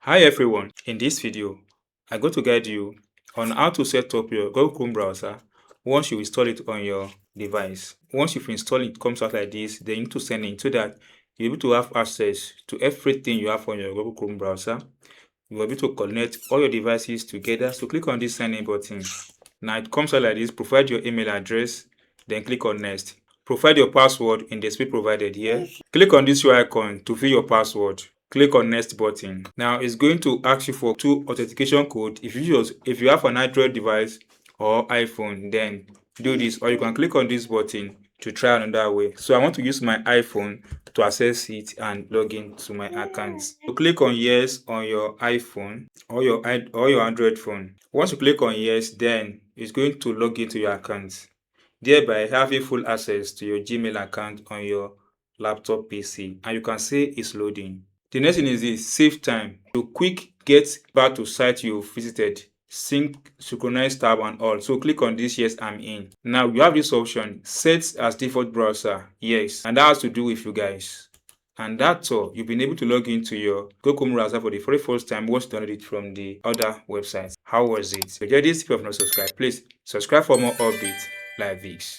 Hi everyone, in this video, I'm going to guide you on how to set up your Google Chrome browser once you install it on your device. Once you've installed it, comes out like this, then you need to sign in so that you're able to have access to everything you have on your Google Chrome browser. You'll be able to connect all your devices together. So click on this sign in button. Now it comes out like this, provide your email address, then click on next. Provide your password in the space provided here. Click on this UI icon to fill your password. Click on next button. Now it's going to ask you for two authentication code. If you have an Android device or iPhone, then do this, or you can click on this button to try another way. So I want to use my iPhone to access it and log in to my account. So click on yes on your iPhone or your Android phone. Once you click on yes, then it's going to log into your account, thereby having full access to your Gmail account on your laptop PC, and you can see it's loading. The next thing is this: save time. To quick get back to site you visited, sync, synchronize tab and all. So click on this yes, I'm in. Now you have this option, set as default browser, yes, and that has to do with you guys. And that's all. You've been able to log into your Google Chrome browser for the very first time once you download it from the other websites. How was it? If you enjoyed this, if you have not subscribed, please subscribe for more updates like this.